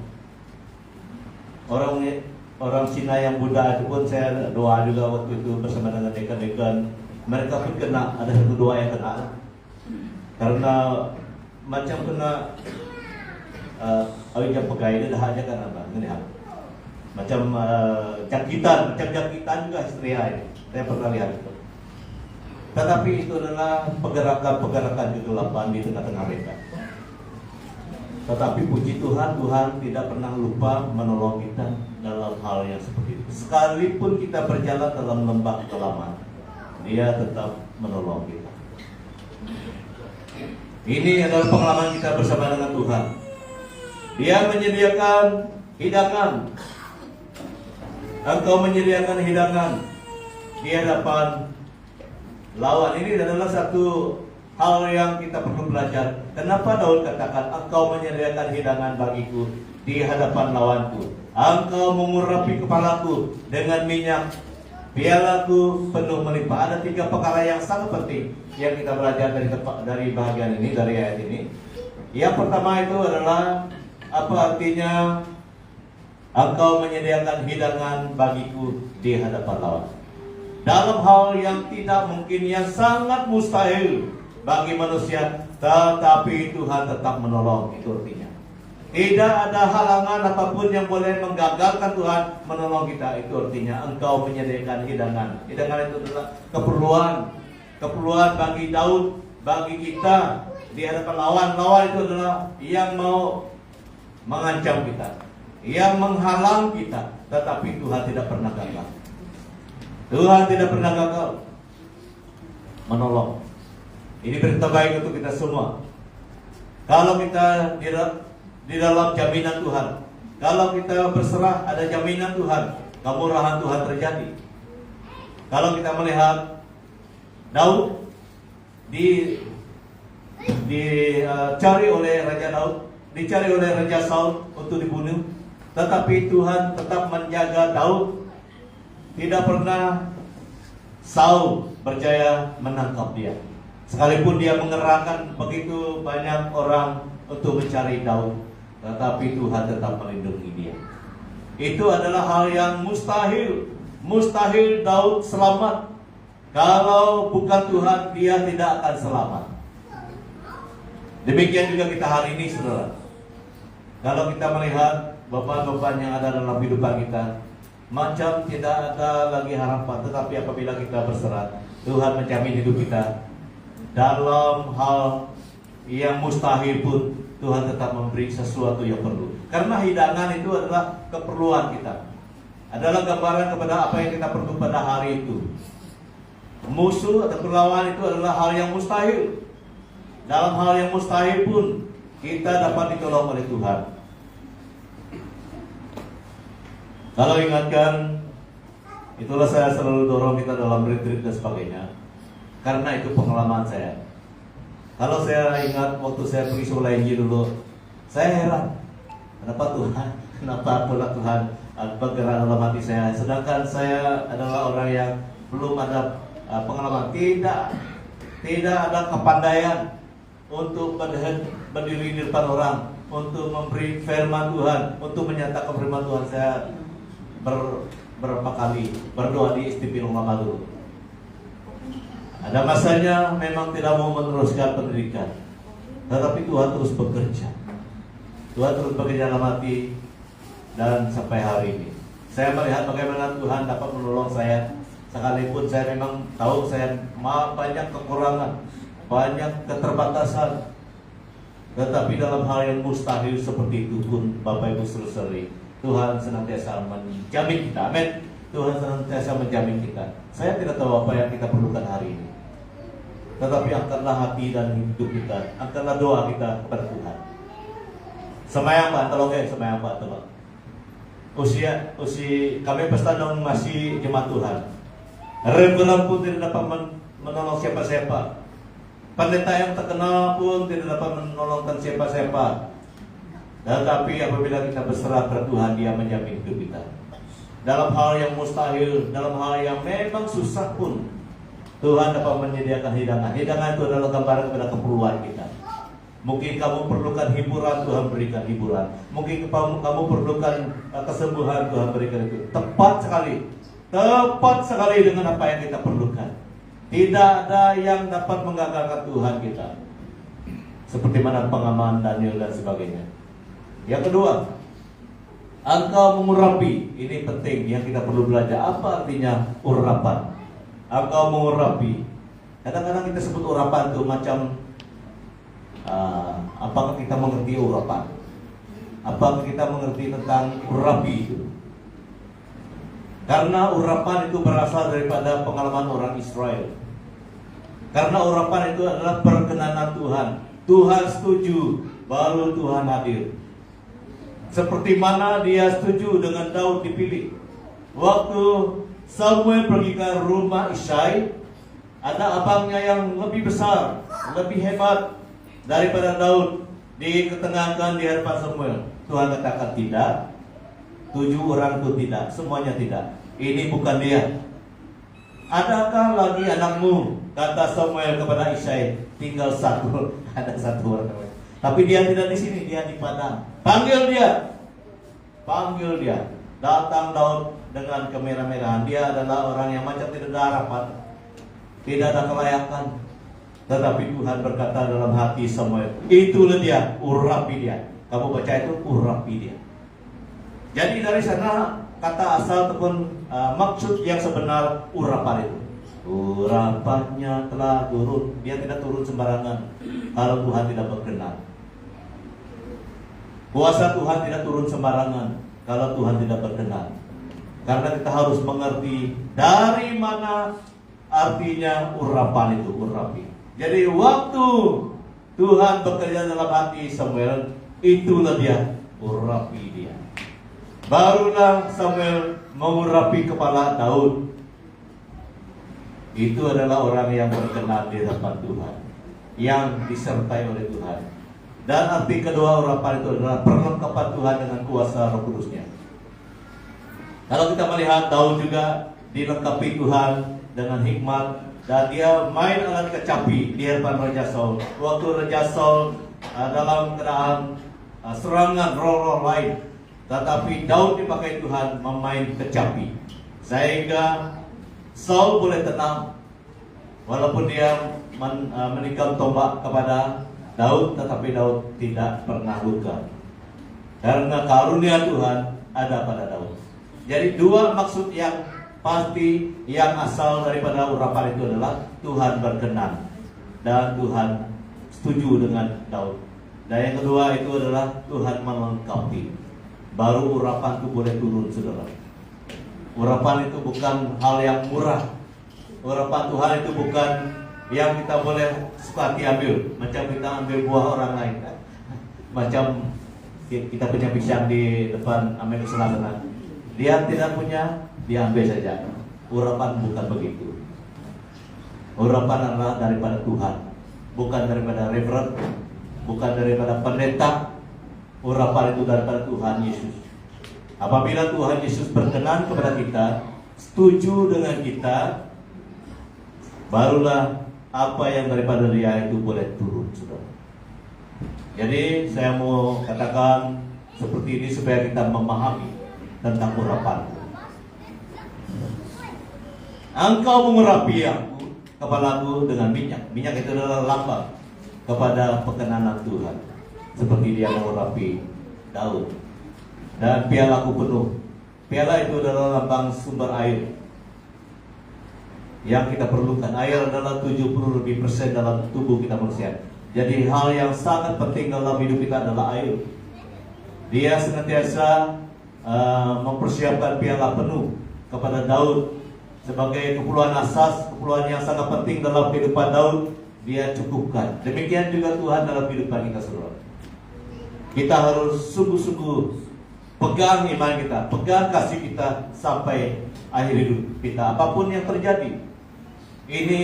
Orang Cina yang Buddha itu pun saya doa juga waktu itu bersama dengan dekan-dekan. Mereka pun kena, ada satu doa yang kena. Karena macam kena awin pegawai ini dah aja kan apa? Macam jakitan juga histeria ini. Saya pernah lihat itu. Tetapi itu adalah pergerakan kegelapan di tengah-tengah mereka. Tetapi puji Tuhan, Tuhan tidak pernah lupa menolong kita dalam hal yang seperti itu. Sekalipun kita berjalan dalam lembah kekelaman, Dia tetap menolong kita. Ini adalah pengalaman kita bersama dengan Tuhan. Dia menyediakan hidangan. Engkau menyediakan hidangan di hadapan lawan. Ini adalah satu hal yang kita perlu belajar. Kenapa Daud katakan, engkau menyediakan hidangan bagiku di hadapan lawanku. Engkau mengurapi kepalaku dengan minyak, pialaku penuh melimpah. Ada 3 perkara yang sangat penting yang kita belajar dari bahagian ini, dari ayat ini. Yang pertama itu adalah apa artinya engkau menyediakan hidangan bagiku di hadapan lawan. Dalam hal yang tidak mungkin, yang sangat mustahil bagi manusia, tetapi Tuhan tetap menolong. Itu artinya tidak ada halangan apapun yang boleh menggagalkan Tuhan menolong kita. Itu artinya engkau menyediakan hidangan. Hidangan itu adalah keperluan bagi Daud, bagi kita di hadapan lawan. Lawan itu adalah yang mau mengancam kita, yang menghalang kita, tetapi Tuhan tidak pernah gagal. Tuhan tidak pernah gagal menolong. Ini berita baik untuk kita semua. Kalau kita di dalam jaminan Tuhan, kalau kita berserah, ada jaminan Tuhan, kemurahan Tuhan terjadi. Kalau kita melihat Daud dicari oleh Raja Daud, dicari oleh Raja Saul untuk dibunuh, tetapi Tuhan tetap menjaga Daud. Tidak pernah Saul berjaya menangkap dia. Sekalipun dia mengerahkan begitu banyak orang untuk mencari Daud, tetapi Tuhan tetap melindungi dia. Itu adalah hal yang mustahil. Mustahil Daud selamat. Kalau bukan Tuhan, dia tidak akan selamat. Demikian juga kita hari ini, saudara. Kalau kita melihat beban-beban yang ada dalam kehidupan kita, macam tidak ada lagi harapan. Tetapi apabila kita berserah, Tuhan menjamin hidup kita. Dalam hal yang mustahil pun Tuhan tetap memberi sesuatu yang perlu. Karena hidangan itu adalah keperluan kita, adalah gambaran kepada apa yang kita perlu pada hari itu. Musuh atau perlawanan itu adalah hal yang mustahil. Dalam hal yang mustahil pun kita dapat ditolong oleh Tuhan. Kalau ingatkan, itulah saya selalu dorong kita dalam retreat dan sebagainya. Karena itu pengalaman saya. Kalau saya ingat waktu saya pergi sekolah Injil dulu, saya heran, kenapa Tuhan, kenapa pula Tuhan bergerak dalam hati saya. Sedangkan saya adalah orang yang belum ada pengalaman, tidak ada kepandaian untuk berdiri di depan orang, untuk memberi firman Tuhan, untuk menyatakan firman Tuhan. Saya berapa kali berdoa di istimewa ulama dulu. Ada masanya memang tidak mau meneruskan pendidikan, tetapi Tuhan terus bekerja. Tuhan terus bekerja dalam hati, dan sampai hari ini saya melihat bagaimana Tuhan dapat menolong saya. Sekalipun saya memang tahu saya banyak kekurangan, banyak keterbatasan, tetapi dalam hal yang mustahil seperti itu pun, Bapak Ibu saudari, Tuhan senantiasa menjamin kita. Amin. Tuhan senantiasa menjamin kita. Saya tidak tahu apa yang kita perlukan hari ini, tetapi angkatlah hati dan hidup kita, angkatlah doa kita kepada Tuhan. Semayang Pak, tolong semayang Pak, tolong. Usia kami pestanong masih jemaat Tuhan. Rebulan pun tidak dapat menolong siapa-siapa. Pendeta yang terkenal pun tidak dapat menolongkan siapa-siapa. Tetapi apabila kita berserah pada Tuhan, Dia menjamin hidup kita. dalam hal yang mustahil, dalam hal yang memang susah pun, Tuhan dapat menyediakan hidangan. Hidangan itu adalah gambaran kepada keperluan kita. Mungkin kamu perlukan hiburan, Tuhan berikan hiburan. Mungkin kamu perlukan kesembuhan, Tuhan berikan itu. Tepat sekali dengan apa yang kita perlukan. Tidak ada yang dapat menggagalkan Tuhan kita. Seperti mana pengaman Daniel dan sebagainya. Yang kedua, engkau mengurapi. Ini penting yang kita perlu belajar. Apa artinya urapan? Engkau mengurapi. Kadang-kadang kita sebut urapan itu macam apakah kita mengerti urapan? Apakah kita mengerti tentang urapi itu? Karena urapan itu berasal daripada pengalaman orang Israel. Karena urapan itu adalah perkenanan Tuhan. Tuhan setuju, baru Tuhan hadir. Seperti mana dia setuju dengan Daud dipilih. Waktu Samuel pergi ke rumah Isai, ada abangnya yang lebih besar, lebih hebat daripada Daud, diketengahkan di hadapan Samuel. Tuhan katakan tidak. 7 orang itu tidak, semuanya tidak. Ini bukan dia. Adakah lagi anakmu? Kata Samuel kepada Isai. Tinggal 1. Ada 1 orang. Tapi dia tidak di sini, dia di padang. Panggil dia. Datang Daud dengan kemerah-merahan. Dia adalah orang yang macam tidak ada harapan, tidak ada kelayakan. Tetapi Tuhan berkata dalam hati Samuel, itulah dia, urapi dia. Kamu baca itu, urapi dia. Jadi dari sana kata asal ataupun maksud yang sebenar urapan itu. Urapannya telah turun. Dia tidak turun sembarangan kalau Tuhan tidak berkenan. Kuasa Tuhan tidak turun sembarangan kalau Tuhan tidak berkenan. Karena kita harus mengerti dari mana artinya urapan itu, urapi. Jadi waktu Tuhan bekerja dalam hati Samuel, itulah dia, urapi dia. Barulah Samuel mengurapi kepala Daud. Itu adalah orang yang berkenan di hadapan Tuhan, yang disertai oleh Tuhan. Dan arti kedua urapan itu adalah perlengkapan Tuhan dengan kuasa Roh Kudusnya. Kalau kita melihat Daud juga dilengkapi Tuhan dengan hikmat, dan dia main alat kecapi di hadapan Raja Saul. Waktu Raja Saul dalam keadaan serangan roh-roh lain, tetapi Daud dipakai Tuhan memain kecapi, sehingga Saul boleh tenang. Walaupun dia menikam tombak kepada Daud, tetapi Daud tidak pernah luka. Karena karunia Tuhan ada pada Daud. Jadi 2 maksud yang pasti yang asal daripada urapan itu adalah Tuhan berkenan dan Tuhan setuju dengan Daud. Dan yang kedua itu adalah Tuhan melengkapi. Baru urapan itu boleh turun, saudara. Urapan itu bukan hal yang murah. Urapan Tuhan itu bukan yang kita boleh suka hati ambil, macam kita ambil buah orang lain. Macam kita punya pisang di depan Amerika Selatan. Dia tidak punya, dia ambil saja. Urapan bukan begitu. Urapan adalah daripada Tuhan, bukan daripada reverend, bukan daripada pendeta. Urapan itu daripada Tuhan Yesus. Apabila Tuhan Yesus berkenan kepada kita, setuju dengan kita, barulah apa yang daripada dia itu boleh turun, saudara. Jadi saya mau katakan seperti ini supaya kita memahami tentang urapan. Engkau mengurapi aku, kepalaku dengan minyak. Minyak itu adalah lambang kepada perkenanan Tuhan. Seperti dia mengurapi Daud. Dan pialaku penuh. Piala itu adalah lambang sumber air yang kita perlukan. Air adalah 70% lebih dalam tubuh kita manusia. Jadi hal yang sangat penting dalam hidup kita adalah air. Dia senantiasa mempersiapkan piala penuh kepada Daud sebagai keperluan asas, keperluan yang sangat penting dalam kehidupan Daud. Dia cukupkan. Demikian juga Tuhan dalam kehidupan kita, saudara. Kita harus sungguh-sungguh pegang iman kita, pegang kasih kita sampai akhir hidup kita, apapun yang terjadi. Ini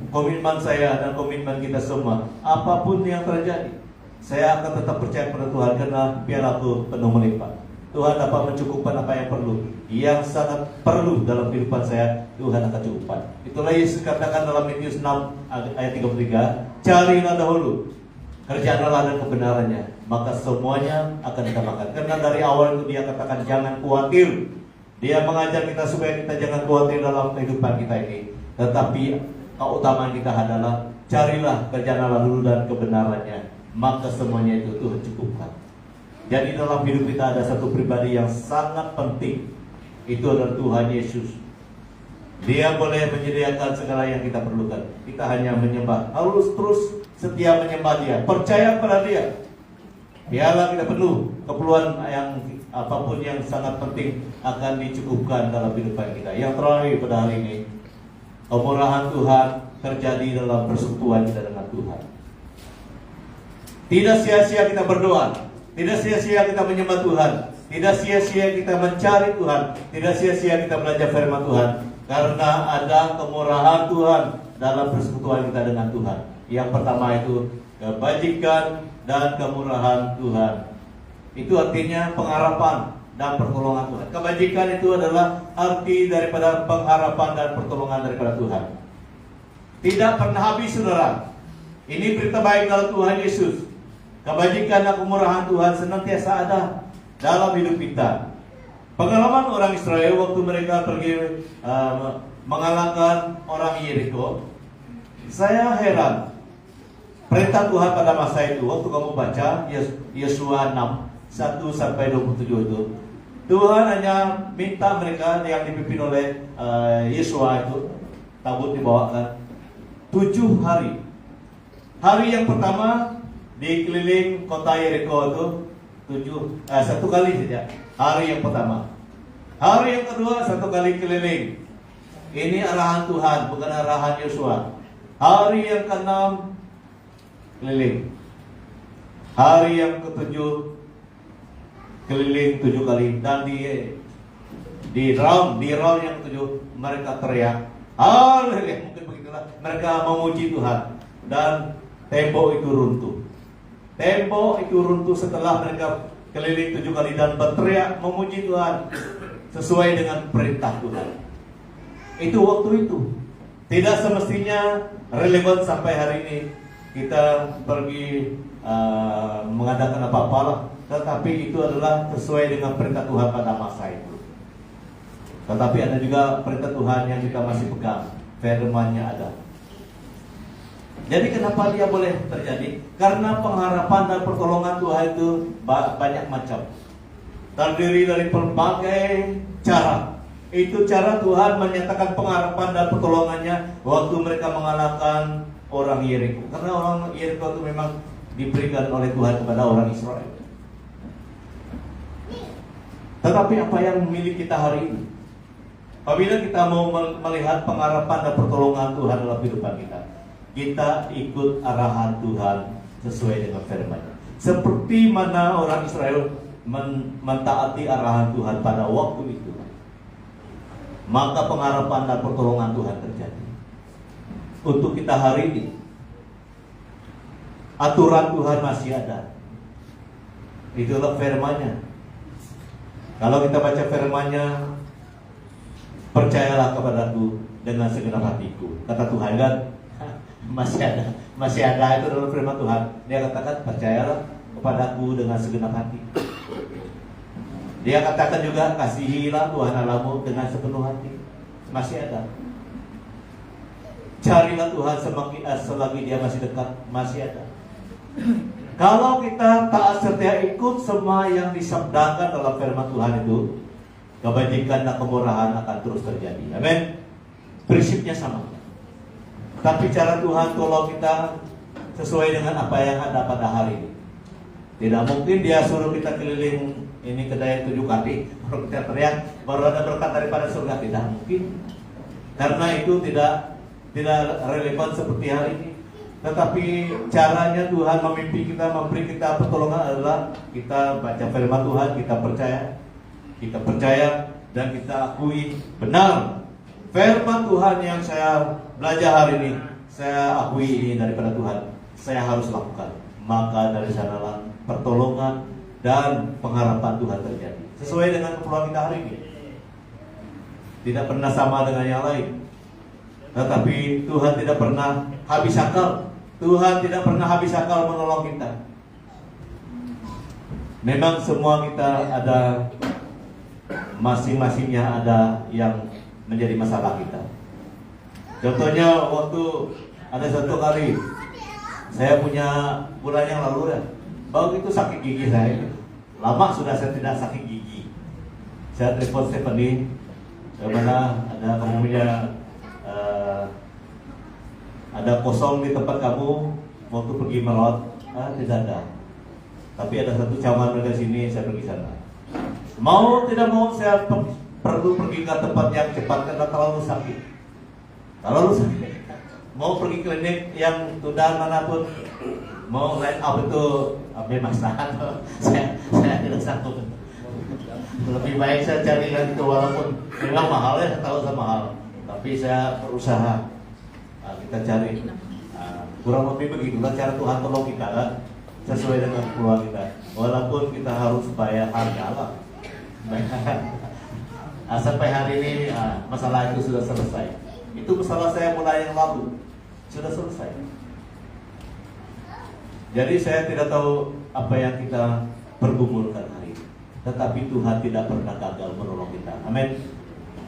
komitmen saya dan komitmen kita semua. Apapun yang terjadi, saya akan tetap percaya pada Tuhan karena pialaku penuh melimpah. Tuhan dapat mencukupkan apa yang perlu. Yang sangat perlu dalam kehidupan saya, Tuhan akan cukupkan. Itulah Yesus katakan dalam Matius 6 ayat 33, carilah dahulu kerjaan Allah dan kebenarannya, maka semuanya akan ditambahkan. Karena dari awal itu dia katakan jangan khawatir. Dia mengajar kita supaya kita jangan khawatir dalam kehidupan kita ini. Tetapi keutamaan kita adalah carilah kerjaan Allah dulu dan kebenarannya, maka semuanya itu Tuhan cukupkan. Jadi dalam hidup kita ada satu pribadi yang sangat penting. Itu adalah Tuhan Yesus. Dia boleh menyediakan segala yang kita perlukan. Kita hanya menyembah, harus terus setia menyembah Dia, percaya pada Dia. Biarlah kita penuh keperluan yang apapun yang sangat penting akan dicukupkan dalam kehidupan kita. Yang terakhir pada hari ini, kemurahan Tuhan terjadi dalam persekutuan kita dengan Tuhan. Tidak sia-sia kita berdoa, tidak sia-sia kita menyembah Tuhan, tidak sia-sia kita mencari Tuhan, tidak sia-sia kita belajar firman Tuhan, karena ada kemurahan Tuhan dalam persekutuan kita dengan Tuhan. Yang pertama itu kebajikan dan kemurahan Tuhan. Itu artinya pengharapan dan pertolongan Tuhan. Kebajikan itu adalah arti daripada pengharapan dan pertolongan daripada Tuhan. Tidak pernah habis, saudara. Ini berita baik dalam Tuhan Yesus. Kebajikan dan kemurahan Tuhan senantiasa ada dalam hidup kita. Pengalaman orang Israel waktu mereka pergi mengalahkan orang Yeriko, saya heran. Perintah Tuhan pada masa itu, waktu kamu baca Yosua 6 1-27 itu, Tuhan hanya minta mereka yang dipimpin oleh Yosua itu, tabut dibawakan 7 hari. Hari yang pertama di keliling kota Yeriko itu 1 kali saja. Hari yang pertama. Hari yang kedua 1 kali keliling. Ini arahan Tuhan, bukan arahan Yosua. Hari yang ke-6 keliling. Hari yang ke-7 keliling 7 kali. Dan di round yang ke-7 mereka teriak, haleluya, mungkin begitulah. Mereka memuji Tuhan. Dan tembok itu runtuh. Tembok itu runtuh setelah mereka keliling 7 kali dan berteriak memuji Tuhan sesuai dengan perintah Tuhan. Itu waktu itu. Tidak semestinya relevan sampai hari ini kita pergi mengadakan apa-apalah, tetapi itu adalah sesuai dengan perintah Tuhan pada masa itu. Tetapi ada juga perintah Tuhan yang kita masih pegang, firman-Nya ada. Jadi kenapa dia boleh terjadi? Karena pengharapan dan pertolongan Tuhan itu banyak macam, terdiri dari berbagai cara. Itu cara Tuhan menyatakan pengharapan dan pertolongannya waktu mereka mengalahkan orang Yeriko. Karena orang Yeriko itu memang diberikan oleh Tuhan kepada orang Israel. Tetapi apa yang milik kita hari ini? Apabila kita mau melihat pengharapan dan pertolongan Tuhan dalam kehidupan kita, kita ikut arahan Tuhan sesuai dengan firman-Nya. Seperti mana orang Israel mentaati arahan Tuhan pada waktu itu, maka pengharapan dan pertolongan Tuhan terjadi. Untuk kita hari ini, aturan Tuhan masih ada. Itulah firman-Nya. Kalau kita baca firman-Nya, percayalah kepadaku dengan segenap hatiku, kata Tuhan kan. Masih ada itu dalam firman Tuhan. Dia katakan percayalah kepadaku dengan segenap hati. Dia katakan juga kasihilah Tuhan Allahmu dengan sepenuh hati. Masih ada. Carilah Tuhan selagi dia masih dekat. Masih ada. Kalau kita taat setia ikut semua yang disabdakan dalam firman Tuhan itu, kebajikan dan kemurahan akan terus terjadi. Amin. Prinsipnya sama. Tapi cara Tuhan tolong kita sesuai dengan apa yang ada pada hari ini. Tidak mungkin dia suruh kita keliling ini kedai 7 kali, baru kita teriak, baru ada berkat daripada surga. Tidak mungkin. Karena itu tidak relevan seperti hari ini. Tetapi caranya Tuhan memimpi kita, memberi kita pertolongan adalah kita baca firman Tuhan, kita percaya dan kita akui benar firman Tuhan yang saya belajar hari ini, saya akui ini daripada Tuhan, saya harus lakukan. Maka dari sanalah pertolongan dan pengharapan Tuhan terjadi. sesuai dengan keperluan kita hari ini. Tidak pernah sama dengan yang lain. Tetapi Tuhan tidak pernah habis akal. Tuhan tidak pernah habis akal menolong kita. Memang semua kita ada, masing-masingnya ada yang menjadi masalah kita. Contohnya waktu ada satu kali saya punya bulan yang lalu ya, baru itu sakit gigi saya. Lama sudah saya tidak sakit gigi. Saya telepon Stephanie, bagaimana ada kamu punya ada kosong di tempat kamu waktu pergi merawat? Tidak ada. Tapi ada satu cawan dari sini, saya pergi sana. Mau tidak mau saya perlu pergi ke tempat yang cepat karena terlalu sakit. Terlalu sakit. Mau pergi klinik yang tunda manapun, mau line up itu masalah. Saya tidak sanggup. Lebih baik saya cari lagi itu, walaupun memang mahal ya, saya tahu sama mahal. Tapi saya berusaha. Kita cari. Kurang lebih begitulah cara Tuhan tolong kita kan, sesuai dengan keperluan kita. Walaupun kita harus bayar harga lah. Sampai hari ini masalah itu sudah selesai. Itu masalah saya mulai yang lalu sudah selesai. Jadi saya tidak tahu apa yang kita pergumulkan hari ini, tetapi Tuhan tidak pernah gagal menolong kita. Amin.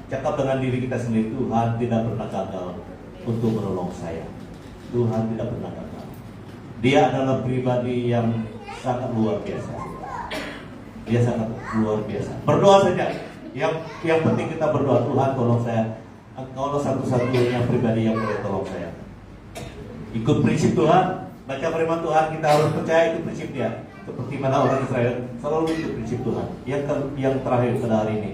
Cakap dengan diri kita sendiri, Tuhan tidak pernah gagal untuk menolong saya. Tuhan tidak pernah gagal. Dia adalah pribadi yang sangat luar biasa. Dia sangat luar biasa. Berdoa saja. Yang penting kita berdoa, Tuhan tolong saya. Engkau satu-satunya pribadi yang boleh tolong saya. Ikut prinsip Tuhan, baca firman Tuhan, kita harus percaya itu prinsip Dia. Seperti mana orang Israel selalu ikut prinsip Tuhan. Yang terakhir pada hari ini,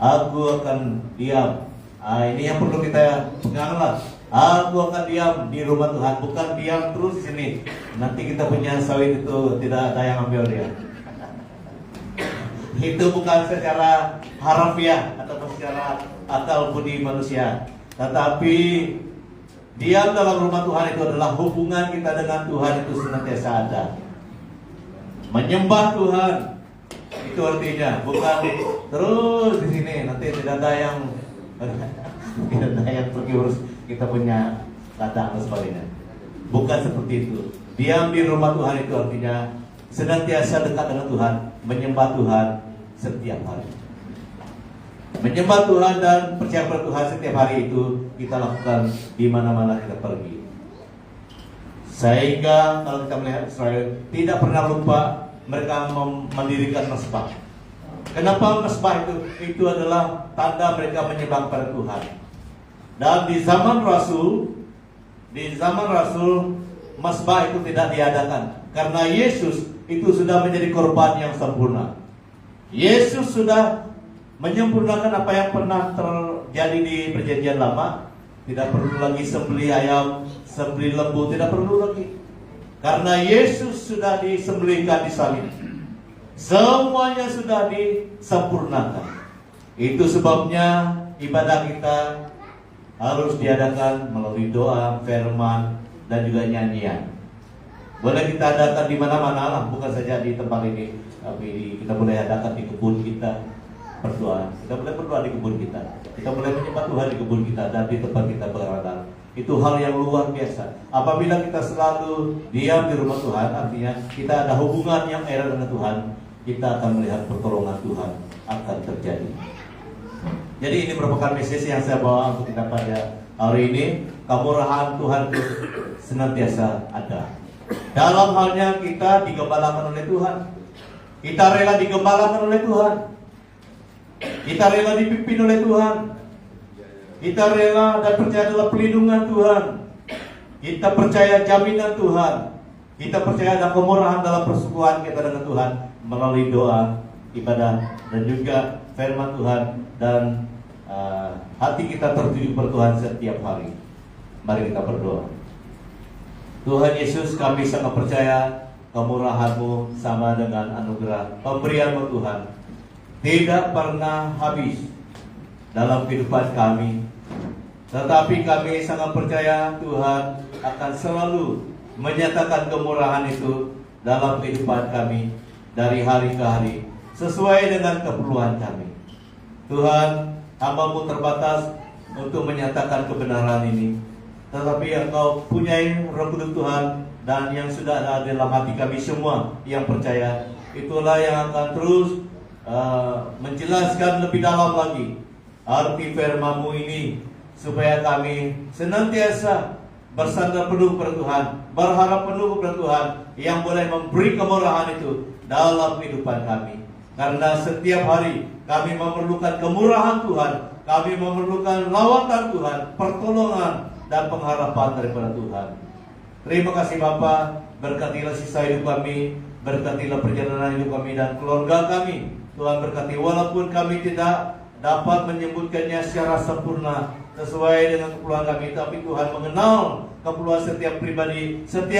aku akan diam. Ini yang perlu kita peganglah. Aku akan diam di rumah Tuhan, bukan diam terus di sini. Nanti kita punya sawit itu tidak ada yang ambil dia. Itu bukan secara harafiah atau secara akal budi manusia, tetapi diam dalam rumah Tuhan itu adalah hubungan kita dengan Tuhan itu senantiasa ada. Menyembah Tuhan itu artinya bukan terus di sini, nanti tidak ada yang pergi urus kita punya ladang dan sebagainya. Bukan seperti itu. Diam di rumah Tuhan itu artinya senantiasa dekat dengan Tuhan, menyembah Tuhan setiap hari. Menyembah Tuhan dan percaya pada Tuhan setiap hari itu kita lakukan di mana-mana kita pergi. Sehingga kalau kita melihat Israel tidak pernah lupa mereka mendirikan mesbah. Kenapa mesbah itu adalah tanda mereka menyembah pada Tuhan. Dan di zaman Rasul mesbah itu tidak diadakan karena Yesus itu sudah menjadi korban yang sempurna. Yesus sudah menyempurnakan apa yang pernah terjadi di Perjanjian Lama. Tidak perlu lagi sembelih ayam, sembelih lembu, tidak perlu lagi. Karena Yesus sudah disembelihkan di salib. Semuanya sudah disempurnakan. Itu sebabnya ibadah kita harus diadakan melalui doa, firman, dan juga nyanyian. Boleh kita adakan di mana-mana lah, bukan saja di tempat ini, tapi kita boleh adakan di kebun kita berdoa. Kita boleh berdoa di kebun kita. Kita boleh menyembah Tuhan di kebun kita dan di tempat kita berada. Itu hal yang luar biasa. Apabila kita selalu diam di rumah Tuhan, artinya kita ada hubungan yang erat dengan Tuhan, kita akan melihat pertolongan Tuhan akan terjadi. Jadi ini merupakan message yang saya bawa untuk kita pada hari ini. Kemurahan Tuhan itu senantiasa ada. Dalam halnya kita digembalakan oleh Tuhan. Kita rela digembalakan oleh Tuhan. Kita rela dipimpin oleh Tuhan. Kita rela dan percaya adalah pelindungan Tuhan. Kita percaya jaminan Tuhan. Kita percaya ada kemurahan dalam persekutuan kita dengan Tuhan melalui doa, ibadah, dan juga firman Tuhan. Dan hati kita tertuju pada Tuhan setiap hari. Mari kita berdoa. Tuhan Yesus, kami sangat percaya kemurahan-Mu sama dengan anugerah pemberian-Mu Tuhan tidak pernah habis dalam kehidupan kami. Tetapi kami sangat percaya Tuhan akan selalu menyatakan kemurahan itu dalam kehidupan kami dari hari ke hari. sesuai dengan keperluan kami. Tuhan, hamba-Mu terbatas untuk menyatakan kebenaran ini, tetapi Engkau punyai Roh Kudus Tuhan, dan yang sudah ada dalam hati kami semua yang percaya, itulah yang akan terus menjelaskan lebih dalam lagi arti firman-Mu ini, supaya kami senantiasa bersandar penuh kepada Tuhan, berharap penuh kepada Tuhan, yang boleh memberi kemurahan itu dalam kehidupan kami. Karena setiap hari kami memerlukan kemurahan Tuhan, kami memerlukan lawatan Tuhan, pertolongan dan pengharapan daripada Tuhan. Terima kasih Bapa, berkatilah sisa hidup kami, berkatilah perjalanan hidup kami dan keluarga kami. Tuhan berkati, walaupun kami tidak dapat menyebutkannya secara sempurna sesuai dengan keperluan kami, tapi Tuhan mengenal keperluan setiap pribadi, setiap